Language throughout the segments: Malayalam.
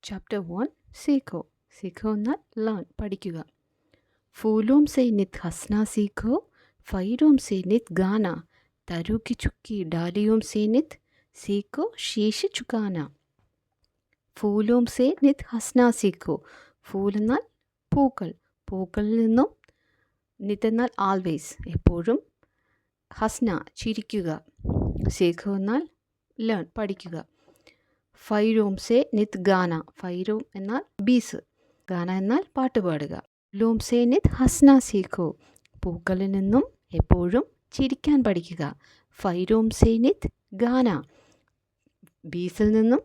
ചാപ്റ്റർ 1 സീഖോ. സീഖോ എന്നാൽ ലേൺ, പഠിക്കുക. ഫൂലോം സെ നിത് ഹസ്ന സീഖോ, ഫൈരോം സെ നിത് ഗാന, തരു കി ചുക്കി ഡാലിയോം സെ നിത് സീഖോ ശീഷ് ചുക്കാന. ഫൂലോം സെ നിത് ഹസ്ന സീഖോ. ഫൂൽ എന്നാൽ പൂക്കൾ, പൂക്കളിൽ നിന്നും. നിത് എന്നാൽ ആൾവേസ്, എപ്പോഴും. ഹസ്ന ചിരിക്കുക. സീഖോ എന്നാൽ ലേൺ, പഠിക്കുക. ഫൈരോം സെ നിത് ഗാന. ഫൈരോം എന്നാൽ ബീസ്, ഗാന എന്നാൽ പാട്ട് പാടുക. ലോം സെ നിത് ഹസ്ന സീഖോ. പൂക്കളിൽ നിന്നും എപ്പോഴും ചിരിക്കാൻ പഠിക്കുക. ഫൈരോം സെ നിത് ഗാന. ബീസിൽ നിന്നും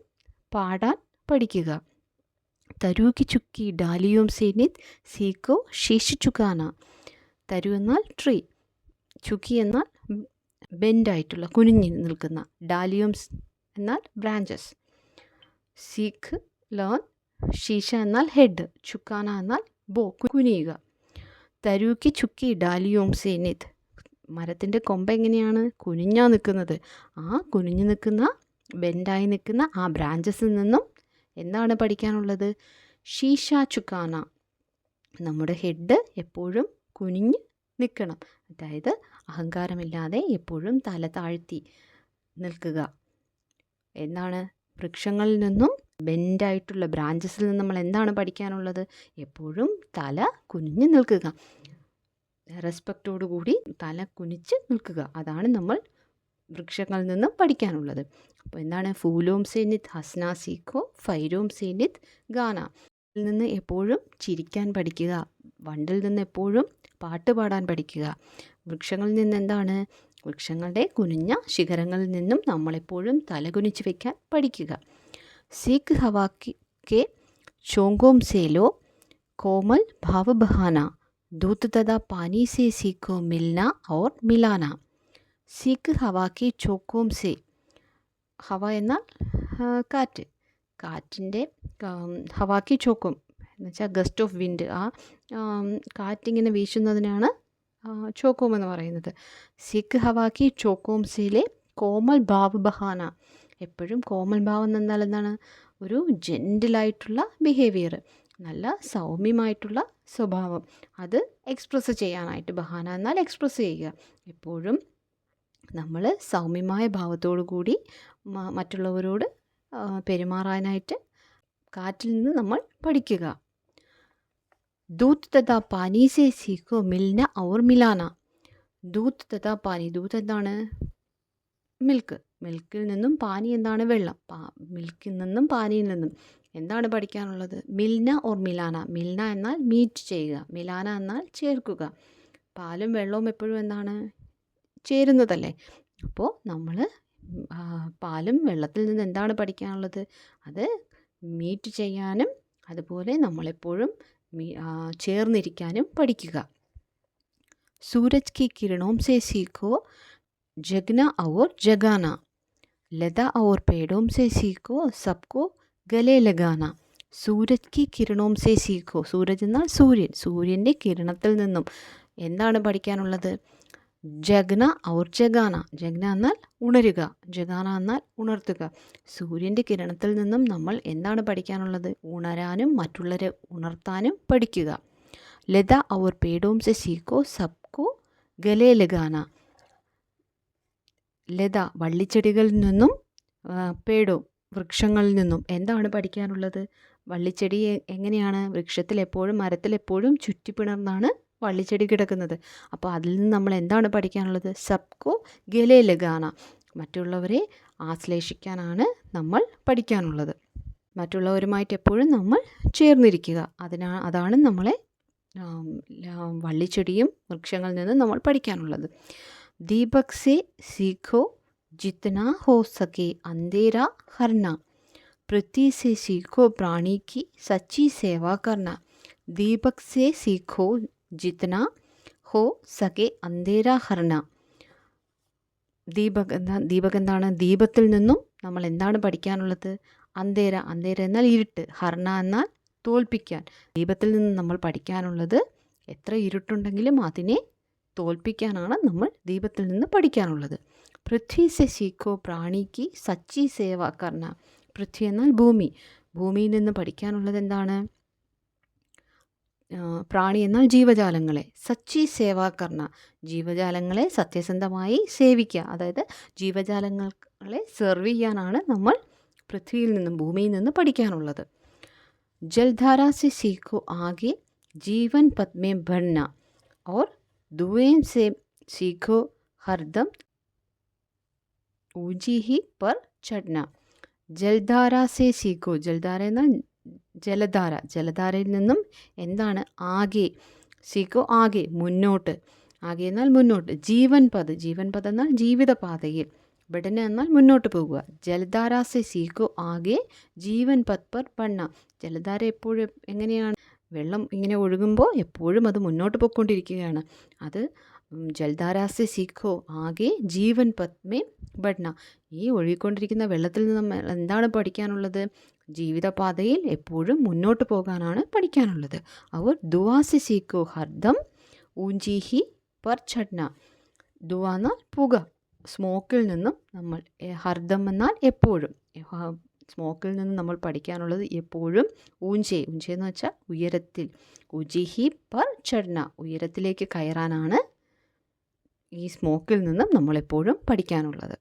പാടാൻ പഠിക്കുക. തരു കി ചുക്കി ഡാലിയോം സെ നിത് സീഖോ ശീഷ് ചുക്കാന. തരു എന്നാൽ ട്രീ, ചുക്കി എന്നാൽ ബെൻഡായിട്ടുള്ള, കുനിഞ്ഞ് നിൽക്കുന്ന. ഡാലിയോംസ് എന്നാൽ ബ്രാഞ്ചസ്. സീഖ് ലേൺ. ശീഷ എന്നാൽ ഹെഡ്, ചുക്കാന എന്നാൽ ബോ, കുനിയുക. തരൂക്കി ചുക്കി ഡാലിയോം സെ നിത്. മരത്തിൻ്റെ കൊമ്പ് എങ്ങനെയാണ്? കുനിഞ്ഞാ നിൽക്കുന്നത്. ആ കുനിഞ്ഞു നിൽക്കുന്ന, ബെൻഡായി നിൽക്കുന്ന ആ ബ്രാഞ്ചസിൽ നിന്നും എന്താണ് പഠിക്കാനുള്ളത്? ശീഷ ചുക്കാന. നമ്മുടെ ഹെഡ് എപ്പോഴും കുനിഞ്ഞ് നിൽക്കണം, അതായത് അഹങ്കാരമില്ലാതെ എപ്പോഴും തല താഴ്ത്തി നിൽക്കുക. എന്താണ്? വൃക്ഷങ്ങളിൽ നിന്നും, ബെൻഡായിട്ടുള്ള ബ്രാഞ്ചസിൽ നിന്നും നമ്മൾ എന്താണ് പഠിക്കാനുള്ളത്? എപ്പോഴും തല കുനിഞ്ഞ് നിൽക്കുക, റെസ്പെക്റ്റോടു കൂടി തല കുനിച്ച് നിൽക്കുക. അതാണ് നമ്മൾ വൃക്ഷങ്ങളിൽ നിന്നും പഠിക്കാനുള്ളത്. അപ്പോൾ എന്താണ്? ഫൂലോം സെ നിത് ഹസ്ന സീഖോ, ഫൈരോം സെ നിത് ഗാന. ഇതിൽ നിന്ന് എപ്പോഴും ചിരിക്കാൻ പഠിക്കുക. വണ്ടിൽ നിന്ന് എപ്പോഴും പാട്ട് പാടാൻ പഠിക്കുക. വൃക്ഷങ്ങളിൽ നിന്ന് എന്താണ്? വൃക്ഷങ്ങളുടെ കുനിഞ്ഞ ശിഖരങ്ങളിൽ നിന്നും നമ്മളെപ്പോഴും തലകുനിച്ച് വയ്ക്കാൻ പഠിക്കുക. സീഖ് ഹവാക്കെ ചോങ്കോം സേലോ, കോമൽ ഭാവ ബഹാന, ദൂത് തഥാ പാനി സെ സീഖോ മിൽന ഓർ മിലാന. സീഖ് ഹവാക്കെ ചോക്കോം സെ. ഹവ എന്നാൽ കാറ്റ്, കാറ്റിൻ്റെ ഹവാക്കി ചോക്കും എന്ന് വെച്ചാൽ ഗസ്റ്റ് ഓഫ് വിൻഡ്. ആ കാറ്റിങ്ങനെ വീശുന്നതിനാണ് ചോക്കോം എന്ന് പറയുന്നത്. സീഖ് ഹവാക്കി ചോക്കോം സേലെ കോമൽ ഭാവ് ബഹാന. എപ്പോഴും കോമൽ ഭാവം എന്നാൽ എന്താണ്? ഒരു ജെൻറ്റിലായിട്ടുള്ള ബിഹേവിയർ, നല്ല സൗമ്യമായിട്ടുള്ള സ്വഭാവം, അത് എക്സ്പ്രസ് ചെയ്യാനായിട്ട്. ബഹാന എന്നാൽ എക്സ്പ്രസ് ചെയ്യുക. എപ്പോഴും നമ്മൾ സൗമ്യമായ ഭാവത്തോടു കൂടി മറ്റുള്ളവരോട് പെരുമാറാനായിട്ട് കാറ്റിൽ നിന്ന് നമ്മൾ പഠിക്കുക. ദൂത് തഥാ പാനി സെ സീഖോ മിൽന ഔർ മിലാന. ദൂത് തഥാ പാനി. ദൂത് എന്താണ്? മിൽക്ക്. മിൽക്കിൽ നിന്നും പാനി എന്താണ്? വെള്ളം. മിൽക്കിൽ നിന്നും പാനിയിൽ നിന്നും എന്താണ് പഠിക്കാനുള്ളത്? മിൽന ഓർ മിലാന. മിൽന എന്നാൽ മീറ്റ് ചെയ്യുക, മിലാന എന്നാൽ ചേർക്കുക. പാലും വെള്ളവും എപ്പോഴും എന്താണ്? ചേരുന്നതല്ലേ. അപ്പോൾ നമ്മൾ പാലും വെള്ളത്തിൽ നിന്ന് എന്താണ് പഠിക്കാനുള്ളത്? അത് മീറ്റ് ചെയ്യാനും അതുപോലെ നമ്മളെപ്പോഴും ചേർന്നിരിക്കാനും പഠിക്കുക. സൂരജ് കി കിരണോം സെ സീഖോ ജഗ്ന ഔർ ജഗാന, ലത ഔർ പേടോം സെ സീഖോ സബ്കോ ഗലെ ലഗാന. സൂരജ് കി കിരണോം സെ സീഖോ. സൂരജ് എന്നാൽ സൂര്യൻ, സൂര്യൻ്റെ കിരണത്തിൽ നിന്നും എന്താണ് പഠിക്കാനുള്ളത്? ജഗ്ന ഔർ ജഗാന. ജഗ്ന എന്നാൽ ഉണരുക, ജഗാന എന്നാൽ ഉണർത്തുക. സൂര്യൻ്റെ കിരണത്തിൽ നിന്നും നമ്മൾ എന്താണ് പഠിക്കാനുള്ളത്? ഉണരാനും മറ്റുള്ളവരെ ഉണർത്താനും പഠിക്കുക. ലത ഔർ പേടോം സെ സീഖോ സബ്കോ ഗലെ ലഗാന. ലത വള്ളിച്ചെടികളിൽ നിന്നും, പേടോ വൃക്ഷങ്ങളിൽ നിന്നും എന്താണ് പഠിക്കാനുള്ളത്? വള്ളിച്ചെടി എങ്ങനെയാണ്? വൃക്ഷത്തിൽ എപ്പോഴും, മരത്തിൽ എപ്പോഴും ചുറ്റിപ്പിണർന്നാണ് വള്ളിച്ചെടി കിടക്കുന്നത്. അപ്പോൾ അതിൽ നിന്ന് നമ്മൾ എന്താണ് പഠിക്കാനുള്ളത്? സബ്കോ ഗലെ ലഗാന. മറ്റുള്ളവരെ ആശ്ലേഷിക്കാനാണ് നമ്മൾ പഠിക്കാനുള്ളത്. മറ്റുള്ളവരുമായിട്ട് എപ്പോഴും നമ്മൾ ചേർന്നിരിക്കുക. അതാണ് നമ്മളെ വള്ളിച്ചെടിയും വൃക്ഷങ്ങളിൽ നിന്ന് നമ്മൾ പഠിക്കാനുള്ളത്. ദീപക് സെ സീഖോ ജിത്ന ഹോ സകെ അന്ധേര ഹർന, പൃഥ്വി സെ സീഖോ പ്രാണി की सच्ची सेवा करना. ദീപക് സെ സീഖോ ജിത്ന ഹോ സകെ അന്ധേര ഹർന. ദീപക് എന്താണ്? ദീപത്തിൽ നിന്നും നമ്മൾ എന്താണ് പഠിക്കാനുള്ളത്? അന്ധേര. അന്ധേര എന്നാൽ ഇരുട്ട്, ഹർന എന്നാൽ തോൽപ്പിക്കാൻ. ദീപത്തിൽ നിന്ന് നമ്മൾ പഠിക്കാനുള്ളത് എത്ര ഇരുട്ടുണ്ടെങ്കിലും അതിനെ തോൽപ്പിക്കാനാണ് നമ്മൾ ദീപത്തിൽ നിന്ന് പഠിക്കാനുള്ളത്. പൃഥ്വി സെ സീഖോ പ്രാണി की सच्ची सेवा करना. പൃഥ്വി എന്നാൽ ഭൂമി, ഭൂമിയിൽ നിന്ന് പഠിക്കാനുള്ളത് എന്താണ്? പ്രാണി എന്നാൽ ജീവജാലങ്ങളെ. സച്ചി സേവാ കർണ, ജീവജാലങ്ങളെ സത്യസന്ധമായി സേവിക്കുക. അതായത് ജീവജാലങ്ങളെ സെർവ് ചെയ്യാനാണ് നമ്മൾ പൃഥ്വിയിൽ നിന്നും ഭൂമിയിൽ നിന്ന് പഠിക്കാനുള്ളത്. ജൽധാരാ സെ സീഖോ ആകെ ജീവൻ പഥ് में बढ़ना और धुएं से सीखो हरदम ऊंची ही पर चढ़ना. ജൽധാര സെ സീഖോ, ജൽധാര എന്നാൽ ജലധാര, ജലധാരയിൽ നിന്നും എന്താണ്? ആകെ, സീഖോ ആകെ മുന്നോട്ട്, ആകെ എന്നാൽ മുന്നോട്ട്. ജീവൻ പദ്, ജീവൻ പദ് എന്നാൽ ജീവിതപാതയിൽ, ബഡന എന്നാൽ മുന്നോട്ട് പോകുക. ജലധാര സെ സീഖോ ആകെ ജീവൻ പഥ് പർ ബണ്ണ, ജലധാര എപ്പോഴും എങ്ങനെയാണ്? വെള്ളം ഇങ്ങനെ ഒഴുകുമ്പോൾ എപ്പോഴും അത് മുന്നോട്ട് പോയിക്കൊണ്ടിരിക്കുകയാണ്. അത് ജൽധാര സെ സീഖോ ആകെ ജീവൻ പഥ് മേ ബഡ്ന, ഈ ഒഴുകിക്കൊണ്ടിരിക്കുന്ന വെള്ളത്തിൽ നിന്ന് നമ്മൾ എന്താണ് പഠിക്കാനുള്ളത്? ജീവിതപാതയിൽ എപ്പോഴും മുന്നോട്ട് പോകാനാണ് പഠിക്കാനുള്ളത്. അവർ ദുആ സെ സീഖോ ഹർദം ഊഞ്ചി ഹി പർ ചഡ്ന, ദുആ എന്നാൽ പുക, സ്മോക്കിൽ നിന്നും നമ്മൾ, ഹർദം എന്നാൽ എപ്പോഴും, സ്മോക്കിൽ നിന്ന് നമ്മൾ പഠിക്കാനുള്ളത് എപ്പോഴും ഊഞ്ചെ, ഊഞ്ചെ എന്ന് വെച്ചാൽ ഉയരത്തിൽ, ഉജിഹി പർ ചഡ്ന, ഉയരത്തിലേക്ക് കയറാനാണ് ഈ സ്മോക്കിൽ നിന്നും നമ്മളെപ്പോഴും പഠിക്കാനുള്ളത്.